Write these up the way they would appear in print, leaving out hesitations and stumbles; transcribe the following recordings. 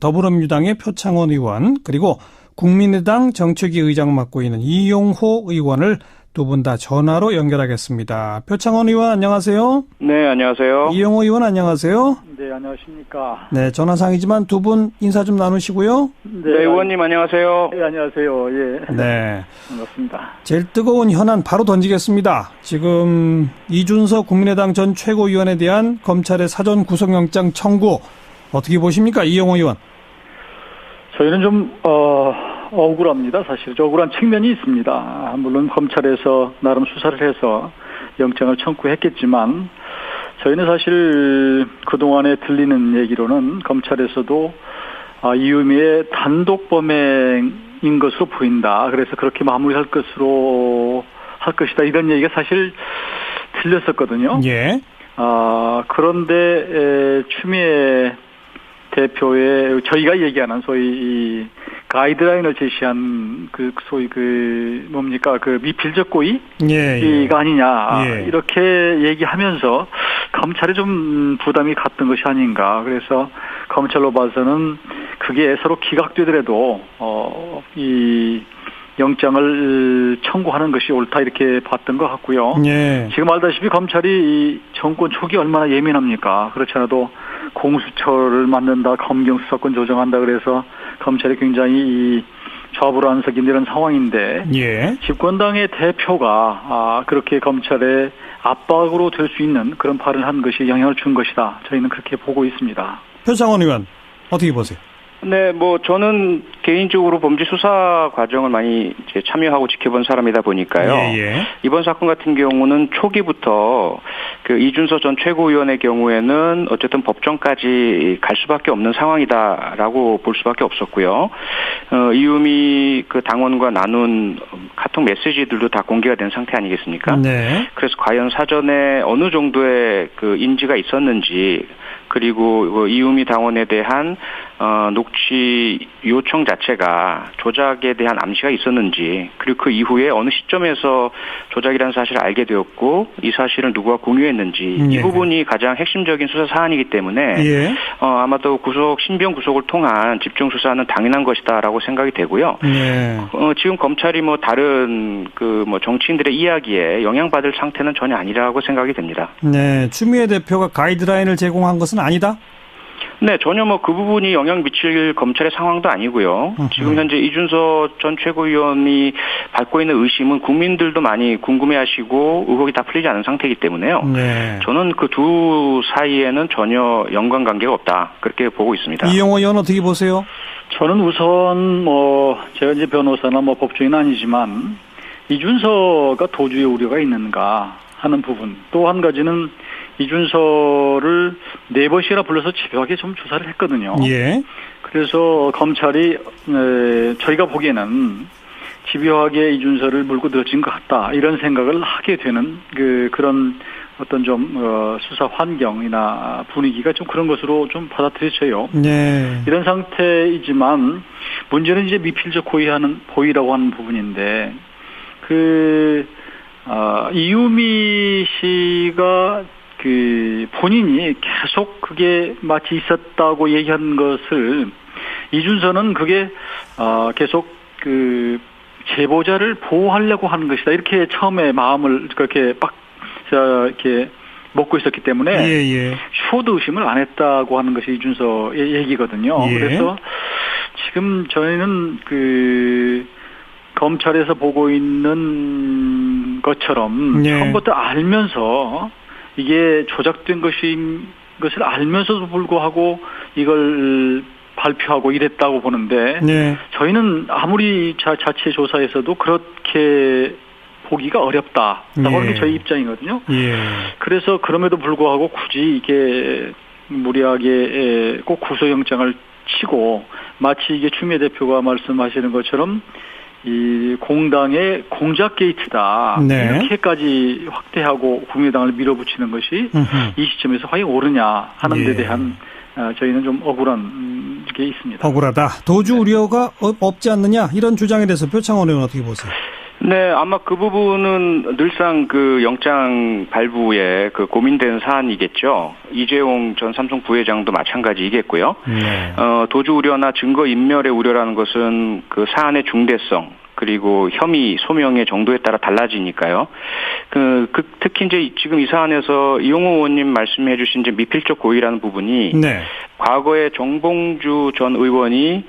더불어민주당의 표창원 의원 그리고 국민의당 정책위 의장을 맡고 있는 이용호 의원을 두 분 다 전화로 연결하겠습니다. 표창원 의원 안녕하세요. 네, 안녕하세요. 이용호 의원 안녕하세요. 네, 안녕하십니까. 네, 전화상이지만 두 분 인사 좀 나누시고요. 네, 의원님 안녕하세요. 네, 안녕하세요. 예. 네. 반갑습니다. 제일 뜨거운 현안 바로 던지겠습니다. 지금 이준석 국민의당 전 최고위원에 대한 검찰의 사전 구속영장 청구 어떻게 보십니까, 이용호 의원? 저희는 좀 억울합니다. 사실 억울한 측면이 있습니다. 물론 검찰에서 나름 수사를 해서 영장을 청구했겠지만 저희는 사실 그동안에 들리는 얘기로는 검찰에서도 이유미의 단독 범행인 것으로 보인다. 그래서 그렇게 마무리할 것이다. 이런 얘기가 사실 들렸었거든요. 예. 그런데 추미애 대표의 저희가 얘기하는 소위 이 가이드라인을 제시한 소위 미필적 고의가 아니냐 이렇게 얘기하면서 검찰에 좀 부담이 갔던 것이 아닌가. 그래서 검찰로 봐서는 그게 서로 기각되더라도 이 영장을 청구하는 것이 옳다 이렇게 봤던 것 같고요. 예. 지금 알다시피 검찰이 이 정권 초기 얼마나 예민합니까? 그렇지 않아도 공수처를 만든다, 검경 수사권 조정한다 그래서 검찰이 굉장히 이 좌불안석인 이런 상황인데 예. 집권당의 대표가 그렇게 검찰의 압박으로 될 수 있는 그런 발언을 한 것이 영향을 준 것이다. 저희는 그렇게 보고 있습니다. 표창원 의원 어떻게 보세요? 네, 저는 개인적으로 범죄 수사 과정을 많이 이제 참여하고 지켜본 사람이다 보니까요. 예. 이번 사건 같은 경우는 초기부터 이준석 전 최고위원의 경우에는 어쨌든 법정까지 갈 수밖에 없는 상황이다라고 볼 수밖에 없었고요. 이유미 당원과 나눈 카톡 메시지들도 다 공개가 된 상태 아니겠습니까? 네. 그래서 과연 사전에 어느 정도의 인지가 있었는지, 그리고 이유미 당원에 대한 녹취 요청 자체가 조작에 대한 암시가 있었는지, 그리고 그 이후에 어느 시점에서 조작이라는 사실을 알게 되었고 이 사실을 누구와 공유했는지 이 부분이 가장 핵심적인 수사 사안이기 때문에 아마도 신병 구속을 통한 집중 수사는 당연한 것이다라고 생각이 되고요. 지금 검찰이 다른 정치인들의 이야기에 영향받을 상태는 전혀 아니라고 생각이 됩니다. 네, 추미애 대표가 가이드라인을 제공한 것은 아니다? 네, 전혀 그 부분이 영향 미칠 검찰의 상황도 아니고요. 지금 현재 이준석 전 최고위원이 받고 있는 의심은 국민들도 많이 궁금해하시고 의혹이 다 풀리지 않은 상태이기 때문에요. 네. 저는 그 두 사이에는 전혀 연관관계가 없다, 그렇게 보고 있습니다. 이용호 의원 어떻게 보세요? 저는 우선 제가 이제 변호사나 법조인은 아니지만 이준석가 도주의 우려가 있는가 하는 부분, 또 한 가지는 이준석을 4번씩이나 불러서 집요하게 좀 조사를 했거든요. 예. 그래서 검찰이 저희가 보기에는 집요하게 이준석을 물고 늘어진 것 같다, 이런 생각을 하게 되는 그런 어떤 좀 수사 환경이나 분위기가 좀 그런 것으로 좀 받아들여져요. 네. 이런 상태이지만 문제는 이제 미필적 고의라고 하는 부분인데 이유미 씨가 본인이 계속 그게 마치 있었다고 얘기한 것을 이준석은 그게 계속 제보자를 보호하려고 하는 것이다, 이렇게 처음에 마음을 그렇게 이렇게 먹고 있었기 때문에 쇼드 의심을 안 했다고 하는 것이 이준석의 얘기거든요. 그래서 지금 저희는 검찰에서 보고 있는 것처럼 처음부터 알면서 이게 조작된 것을 알면서도 불구하고 이걸 발표하고 이랬다고 보는데 저희는 아무리 자체 조사에서도 그렇게 보기가 어렵다라고 하는 게 저희 입장이거든요. 그래서 그럼에도 불구하고 굳이 이게 무리하게 꼭 구속영장을 치고 마치 이게 추미애 대표가 말씀하시는 것처럼 이 공당의 공작 게이트다, 이렇게까지 확대하고 국민의당을 밀어붙이는 것이 이 시점에서 과연 옳으냐 하는 데 대한 저희는 좀 억울한 게 있습니다. 억울하다. 도주 우려가 없지 않느냐, 이런 주장에 대해서 표창원 의원 어떻게 보세요? 네, 아마 그 부분은 늘상 그 영장 발부에 그 고민되는 사안이겠죠. 이재용 전 삼성 부회장도 마찬가지이겠고요. 네. 도주 우려나 증거 인멸의 우려라는 것은 그 사안의 중대성, 그리고 혐의 소명의 정도에 따라 달라지니까요. 특히 이제 지금 이 사안에서 이용호 의원님 말씀해 주신 이제 미필적 고의라는 부분이 네. 과거에 정봉주 전 의원이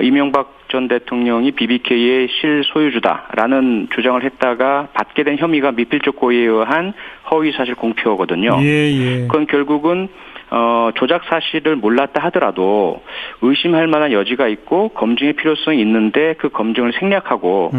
이명박 전 대통령이 BBK의 실소유주다라는 주장을 했다가 받게 된 혐의가 미필적 고의에 의한 허위사실 공표거든요. 예. 그건 결국은 조작 사실을 몰랐다 하더라도 의심할 만한 여지가 있고 검증의 필요성이 있는데 그 검증을 생략하고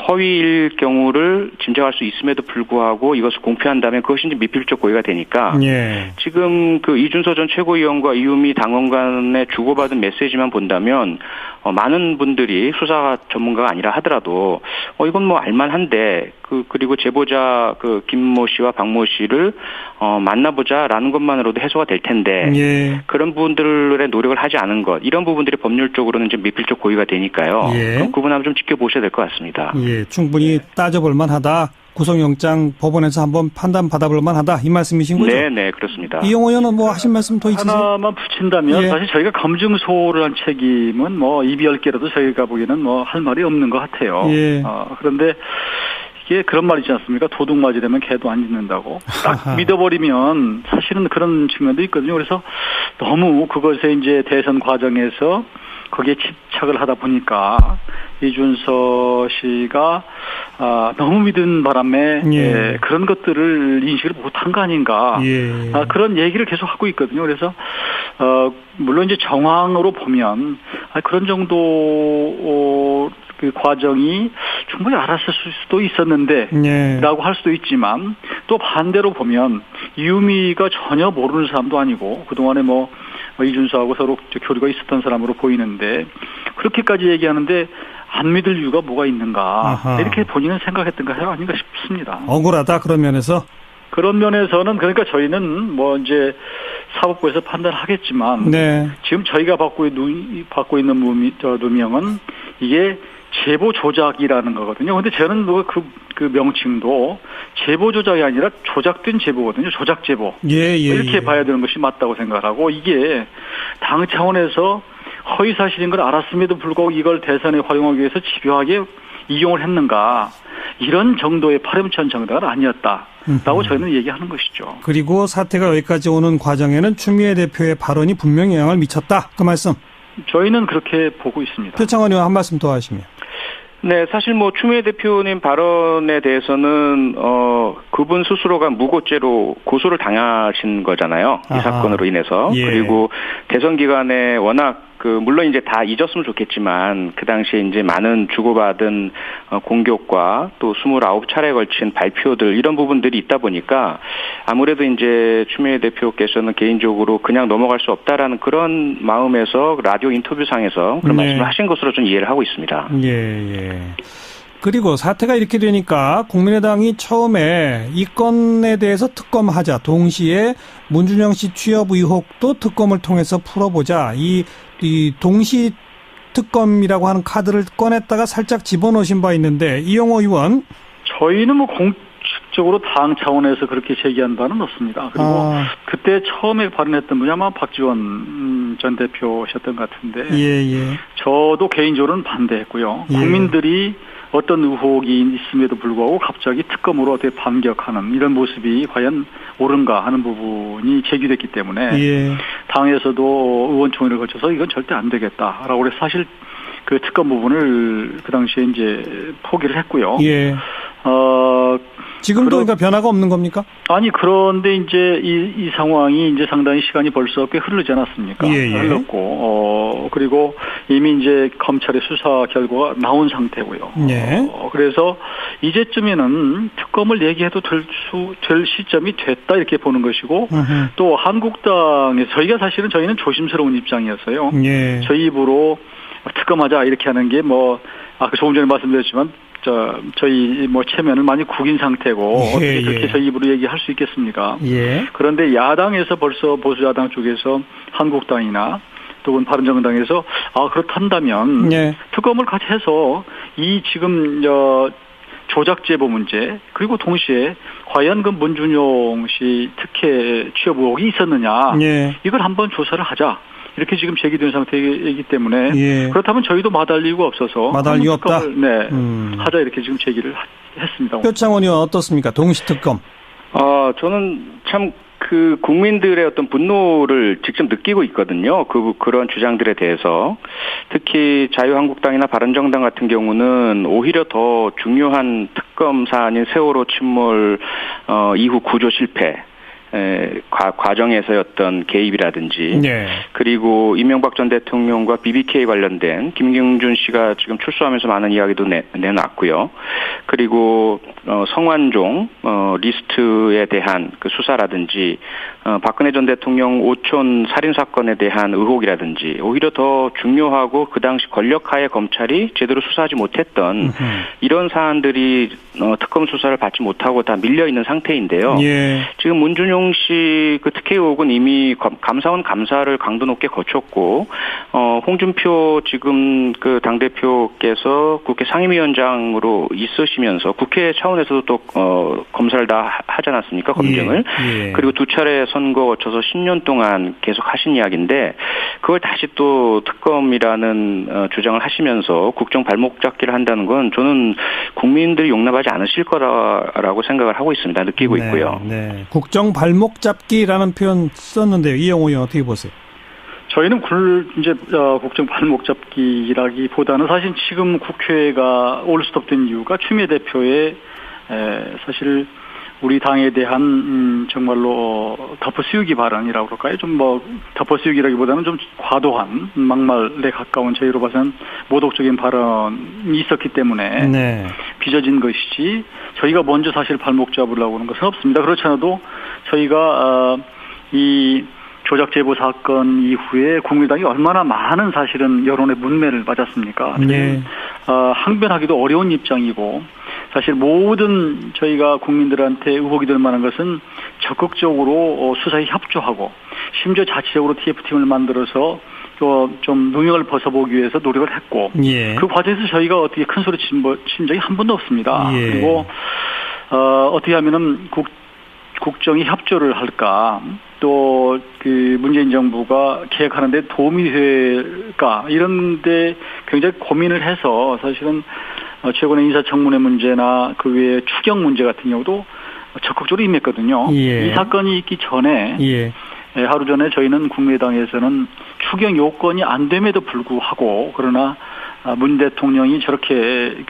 허위일 경우를 짐작할 수 있음에도 불구하고 이것을 공표한다면 그것이 이제 미필적 고의가 되니까 지금 그 이준서 전 최고위원과 이유미 당원 간에 주고받은 메시지만 본다면 많은 분들이 수사 전문가가 아니라 하더라도 이건 뭐 알만한데 그리고 제보자 그 김모 씨와 박모 씨를 만나보자라는 것만으로도 해소가 될 텐데 그런 분들의 노력을 하지 않은 것 이런 부분들이 법률적으로는 좀 미필적 고의가 되니까요. 그럼 그 부분 한번 좀 지켜보셔야 될 것 같습니다. 충분히 따져볼 만하다. 구속영장 법원에서 한번 판단 받아볼 만하다 이 말씀이신 거죠? 네, 그렇습니다. 이용호 의원은 뭐 하실 말씀 더 있으세요? 하나만 붙인다면 사실 저희가 검증소를 한 책임은 뭐 입이 10개라도 저희가 보기에는 뭐 할 말이 없는 것 같아요. 그런데 이게 그런 말 있지 않습니까? 도둑 맞으려면 개도 안 짖는다고. 딱 믿어버리면 사실은 그런 측면도 있거든요. 그래서 너무 그것에 이제 대선 과정에서 거기에 집착을 하다 보니까 이준서 씨가 너무 믿은 바람에 그런 것들을 인식을 못한 거 아닌가 그런 얘기를 계속 하고 있거든요. 그래서 물론 이제 정황으로 보면 그런 정도 그 과정이 충분히 알았을 수도 있었는데 라고 할 수도 있지만 또 반대로 보면 이유미가 전혀 모르는 사람도 아니고 그동안에 뭐 이준서하고 서로 교류가 있었던 사람으로 보이는데 그렇게까지 얘기하는데 안 믿을 이유가 뭐가 있는가 이렇게 본인은 생각했던가 아닌가 싶습니다. 억울하다 그런 면에서? 그런 면에서는 그러니까 저희는 뭐 이제 사법부에서 판단하겠지만 지금 저희가 받고 있는 누명은 이게 제보 조작이라는 거거든요. 근데 저는 그 명칭도 제보 조작이 아니라 조작된 제보거든요. 조작 제보. 이렇게 봐야 되는 것이 맞다고 생각하고 이게 당 차원에서 허위 사실인 걸 알았음에도 불구하고 이걸 대선에 활용하기 위해서 집요하게 이용을 했는가. 이런 정도의 파렴치한 정당은 아니었다라고 저희는 얘기하는 것이죠. 그리고 사태가 여기까지 오는 과정에는 추미애 대표의 발언이 분명히 영향을 미쳤다. 그 말씀. 저희는 그렇게 보고 있습니다. 표창원 의원 한 말씀 더 하시면. 네, 사실 뭐 추미애 대표님 발언에 대해서는 그분 스스로가 무고죄로 고소를 당하신 거잖아요. 이 사건으로 인해서. 그리고 대선 기간에 워낙 물론 이제 다 잊었으면 좋겠지만 그 당시에 이제 많은 주고받은 공격과 또 29차례에 걸친 발표들 이런 부분들이 있다 보니까 아무래도 이제 추미애 대표께서는 개인적으로 그냥 넘어갈 수 없다라는 그런 마음에서 라디오 인터뷰상에서 그런 말씀을 하신 것으로 좀 이해를 하고 있습니다. 그리고 사태가 이렇게 되니까 국민의당이 처음에 이 건에 대해서 특검하자. 동시에 문준영 씨 취업 의혹도 특검을 통해서 풀어보자. 이 동시 특검이라고 하는 카드를 꺼냈다가 살짝 집어넣으신 바 있는데 이용호 의원. 저희는 뭐 공식적으로 당 차원에서 그렇게 제기한 바는 없습니다. 그리고 그때 처음에 발언했던 분이 아마 박지원 전 대표셨던 것 같은데 저도 개인적으로는 반대했고요. 국민들이 어떤 의혹이 있음에도 불구하고 갑자기 특검으로 어떻게 반격하는 이런 모습이 과연 옳은가 하는 부분이 제기됐기 때문에 당에서도 의원총회를 거쳐서 이건 절대 안 되겠다라고 해서 사실 그 특검 부분을 그 당시에 이제 포기를 했고요. 지금도 그러니까 변화가 없는 겁니까? 아니 그런데 이제 이 상황이 이제 상당히 시간이 벌써 꽤 흐르지 않았습니까? 흘렀고 그리고 이미 이제 검찰의 수사 결과가 나온 상태고요. 그래서 이제쯤에는 특검을 얘기해도 될 시점이 됐다 이렇게 보는 것이고 또 한국당에 저희는 조심스러운 입장이었어요. 저희 입으로 특검하자 이렇게 하는 게 뭐 조금 전에 말씀드렸지만 저희 뭐 체면을 많이 구긴 상태고 어떻게 그렇게 저희 입으로 얘기할 수 있겠습니까? 그런데 야당에서 벌써 보수야당 쪽에서 한국당이나 또는 바른정당에서 그렇단다면 특검을 같이 해서 이 지금 조작 제보 문제, 그리고 동시에 과연 그 문준용 씨 특혜 취업 의혹이 있었느냐, 예. 이걸 한번 조사를 하자. 이렇게 지금 제기된 상태이기 때문에 예. 그렇다면 저희도 마다할 이유가 없어서 마다할 이유 없다. 네, 하자 이렇게 지금 제기를 했습니다. 표창원 의원 어떻습니까? 동시특검. 저는 참 그 국민들의 어떤 분노를 직접 느끼고 있거든요. 그런 주장들에 대해서 특히 자유한국당이나 바른정당 같은 경우는 오히려 더 중요한 특검 사안인 세월호 침몰 이후 구조 실패. 과정에서의 어떤 개입이라든지 네. 그리고 이명박 전 대통령과 BBK 관련된 김경준 씨가 지금 출소하면서 많은 이야기도 내놨고요. 그리고 성완종 리스트에 대한 그 수사라든지 박근혜 전 대통령 오촌 살인 사건에 대한 의혹이라든지 오히려 더 중요하고 그 당시 권력하에 검찰이 제대로 수사하지 못했던 이런 사안들이 특검 수사를 받지 못하고 다 밀려 있는 상태인데요. 예. 지금 문준용 씨 그 특혜 의혹은 이미 감사원 감사를 강도 높게 거쳤고 홍준표 지금 그 당대표께서 국회 상임위원장으로 있으시면서 국회 차원에서도 또 검사를 다 하지 않았습니까? 검증을. 예. 예. 그리고 두 차례 선거 거쳐서 10년 동안 계속 하신 이야기인데 그걸 다시 또 특검이라는 주장을 하시면서 국정 발목 잡기를 한다는 건 저는 국민들이 용납하지 않으실 거라고 생각을 하고 있습니다. 느끼고 네, 있고요. 네. 국정 발목 잡기라는 표현 썼는데요. 이영호 의원 어떻게 보세요? 저희는 이제 국정 발목 잡기라기보다는 사실 지금 국회가 올스톱된 이유가 추미애 대표의 사실 우리 당에 대한 정말로 덮어씌우기 발언이라고 그럴까요? 좀 덮어씌우기라기보다는 좀 과도한 막말에 가까운 저희로 봐서는 모독적인 발언이 있었기 때문에 네. 빚어진 것이지 저희가 먼저 사실 발목 잡으려고 하는 것은 없습니다. 그렇지 않아도 저희가 이 조작 제보 사건 이후에 국민당이 얼마나 많은 사실은 여론의 문매를 맞았습니까? 네. 항변하기도 어려운 입장이고 사실 모든 저희가 국민들한테 의혹이 될 만한 것은 적극적으로 수사에 협조하고 심지어 자체적으로 TF팀을 만들어서 좀 누명을 벗어보기 위해서 노력을 했고 예. 그 과정에서 저희가 어떻게 큰 소리 친 적이 한 번도 없습니다. 예. 그리고 어떻게 하면은 국정이 협조를 할까 또 그 문재인 정부가 계획하는데 도움이 될까 이런데 굉장히 고민을 해서 사실은 최근에 인사청문회 문제나 그 외에 추경 문제 같은 경우도 적극적으로 임했거든요. 예. 이 사건이 있기 전에 예. 하루 전에 저희는 국민의당에서는 추경 요건이 안 됨에도 불구하고 그러나 문 대통령이 저렇게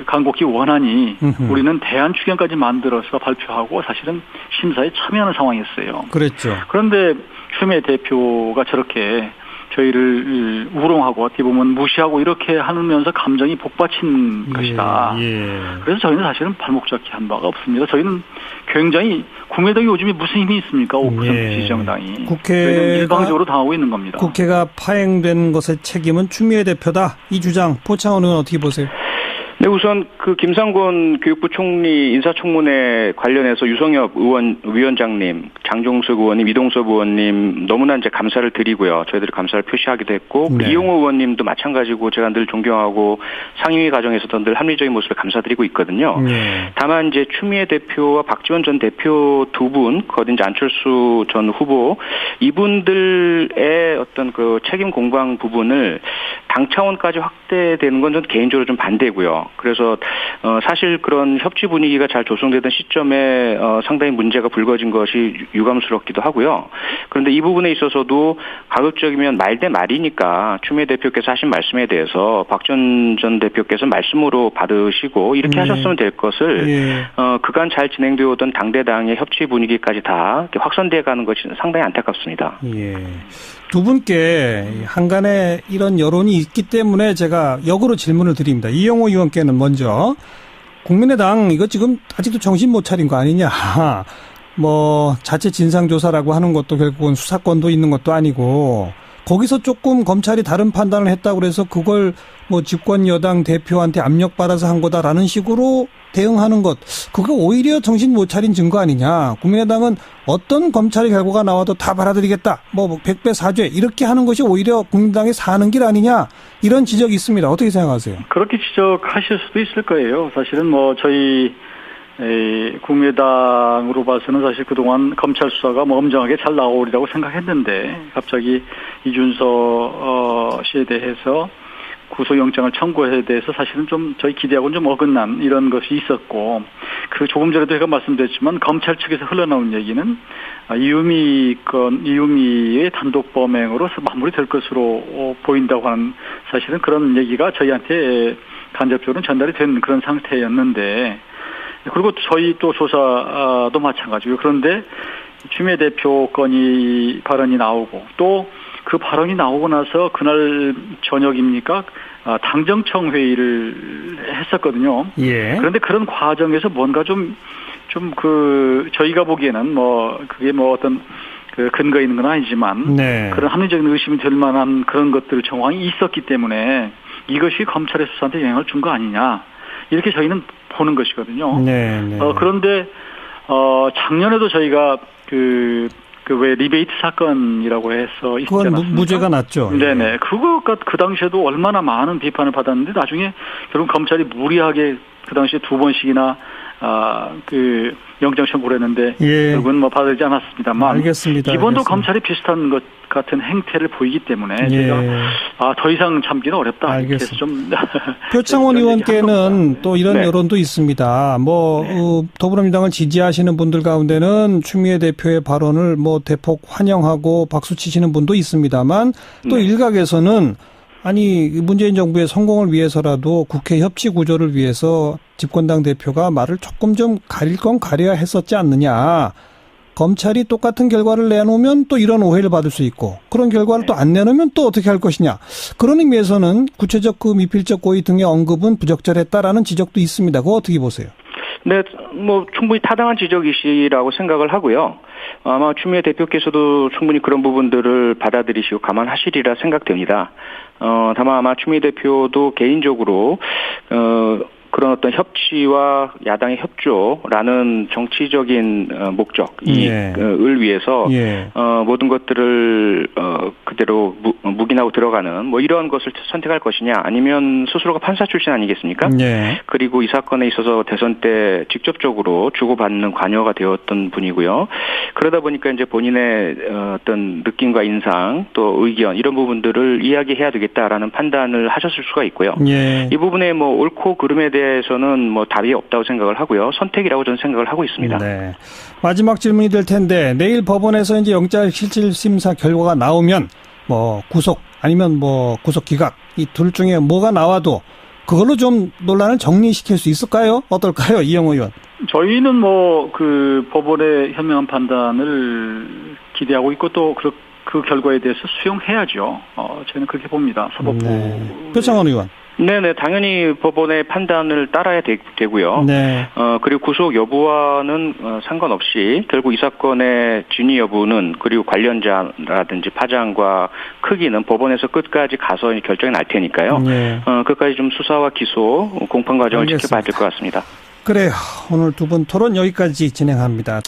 간곡히 원하니 우리는 대안 추경까지 만들어서 발표하고 사실은 심사에 참여하는 상황이었어요. 그랬죠. 그런데 추미애 대표가 저렇게 저희를 우롱하고 어떻게 보면 무시하고 이렇게 하면서 감정이 복받친 것이다. 예. 그래서 저희는 사실은 발목 잡기 한 바가 없습니다. 저희는 굉장히 국민의당이 요즘에 무슨 힘이 있습니까? 5% 지지정당이. 국회가 일방적으로 당하고 있는 겁니다. 국회가 파행된 것의 책임은 추미애 대표다. 이 주장 포창원 의원 어떻게 보세요? 네, 우선 그 김상곤 교육부 총리 인사청문회 관련해서 유성엽 위원장님, 장종석 의원님, 이동섭 의원님 너무나 이제 감사를 드리고요. 저희들이 감사를 표시하기도 했고 네. 이용호 의원님도 마찬가지고 제가 늘 존경하고 상임위 과정에서도 늘 합리적인 모습에 감사드리고 있거든요. 네. 다만 이제 추미애 대표와 박지원 전 대표 두 분, 거기 이제 안철수 전 후보 이분들의 어떤 그 책임 공방 부분을 당 차원까지 확대되는 건 전 개인적으로 좀 반대고요. 그래서 사실 그런 협치 분위기가 잘 조성되던 시점에 상당히 문제가 불거진 것이 유감스럽기도 하고요. 그런데 이 부분에 있어서도 가급적이면 말 대 말이니까 추미애 대표께서 하신 말씀에 대해서 박지원 전 대표께서 말씀으로 받으시고 이렇게 하셨으면 될 것을 그간 잘 진행되어 오던 당대당의 협치 분위기까지 다 확산되어 가는 것이 상당히 안타깝습니다. 예. 두 분께 한간에 이런 여론이 있기 때문에 제가 역으로 질문을 드립니다. 이영호 의원께는 먼저 국민의당 이거 지금 아직도 정신 못 차린 거 아니냐. 자체 진상조사라고 하는 것도 결국은 수사권도 있는 것도 아니고 거기서 조금 검찰이 다른 판단을 했다고 그래서 그걸 뭐 집권 여당 대표한테 압력받아서 한 거다라는 식으로 대응하는 것, 그거 오히려 정신 못 차린 증거 아니냐. 국민의당은 어떤 검찰의 결과가 나와도 다 받아들이겠다. 뭐 백배 사죄 이렇게 하는 것이 오히려 국민당이 사는 길 아니냐. 이런 지적이 있습니다. 어떻게 생각하세요? 그렇게 지적하실 수도 있을 거예요. 사실은 뭐 저희 국민의당으로 봐서는 사실 그동안 검찰 수사가 뭐 엄정하게 잘 나오리라고 생각했는데 갑자기 이준서 씨에 대해서 구속영장을 청구에 대해서 사실은 좀 저희 기대하고는 좀 어긋난 이런 것이 있었고, 그 조금 전에도 제가 말씀드렸지만 검찰 측에서 흘러나온 얘기는 이유미의 단독 범행으로서 마무리될 것으로 보인다고 하는, 사실은 그런 얘기가 저희한테 간접적으로 전달이 된 그런 상태였는데, 그리고 저희 또 조사도 마찬가지고요. 그런데 추미애 대표 건이 발언이 나오고 또 그 발언이 나오고 나서 그날 저녁입니까? 당정청 회의를 했었거든요. 예. 그런데 그런 과정에서 뭔가 저희가 보기에는 그게 어떤 그 근거 있는 건 아니지만 네. 그런 합리적인 의심이 들 만한 그런 것들 정황이 있었기 때문에 이것이 검찰의 수사한테 영향을 준 거 아니냐. 이렇게 저희는 보는 것이거든요. 네, 네. 그런데 작년에도 저희가 왜 리베이트 사건이라고 해서 있지 않았습니까? 그건 무죄가 났죠. 네네. 그거가 그 당시에도 얼마나 많은 비판을 받았는데 나중에 결국 검찰이 무리하게 그 당시에 2번씩이나 영장 청구를 했는데 예. 결국은 받아들이지 않았습니다만. 알겠습니다. 이번도 알겠습니다. 검찰이 비슷한 것 같은 행태를 보이기 때문에 예. 제가 더 이상 참기는 어렵다. 알겠습니다. 좀 표창원 의원께는 또 이런 네. 여론도 있습니다. 더불어민주당을 지지하시는 분들 가운데는 추미애 대표의 발언을 대폭 환영하고 박수 치시는 분도 있습니다만 또 네. 일각에서는 문재인 정부의 성공을 위해서라도 국회 협치 구조를 위해서 집권당 대표가 말을 조금 좀 가릴 건 가려야 했었지 않느냐. 검찰이 똑같은 결과를 내놓으면 또 이런 오해를 받을 수 있고 그런 결과를 또 안 내놓으면 또 어떻게 할 것이냐. 그런 의미에서는 구체적 미필적 고의 등의 언급은 부적절했다라는 지적도 있습니다. 그거 어떻게 보세요? 네, 충분히 타당한 지적이시라고 생각을 하고요. 아마 추미애 대표께서도 충분히 그런 부분들을 받아들이시고 감안하시리라 생각됩니다. 다만 아마 추미애 대표도 개인적으로 그런 어떤 협치와 야당의 협조라는 정치적인 목적, 이익을 위해서 모든 것들을 그대로 묵인하고 들어가는 이런 것을 선택할 것이냐, 아니면 스스로가 판사 출신 아니겠습니까? 그리고 이 사건에 있어서 대선 때 직접적으로 주고받는 관여가 되었던 분이고요. 그러다 보니까 이제 본인의 어떤 느낌과 인상 또 의견 이런 부분들을 이야기해야 되겠다라는 판단을 하셨을 수가 있고요. 이 부분에 옳고 그름에 대해서는 답이 없다고 생각을 하고요. 선택이라고 저는 생각을 하고 있습니다. 네. 마지막 질문이 될 텐데 내일 법원에서 이제 영장실질심사 결과가 나오면 구속 아니면 구속 기각 이 둘 중에 뭐가 나와도 그걸로 좀 논란을 정리시킬 수 있을까요? 어떨까요? 이영호 의원. 저희는 그 법원의 현명한 판단을 기대하고 있고 또 그 결과에 대해서 수용해야죠. 저는 그렇게 봅니다. 사법부. 네. 표창원 의원. 네네, 당연히 법원의 판단을 따라야 되고요. 네. 그리고 구속 여부와는 상관없이 결국 이 사건의 진위 여부는 그리고 관련자라든지 파장과 크기는 법원에서 끝까지 가서 결정이 날 테니까요. 네. 끝까지 좀 수사와 기소, 공판 과정을 지켜봐야 될 것 같습니다. 그래요. 오늘 두 분 토론 여기까지 진행합니다.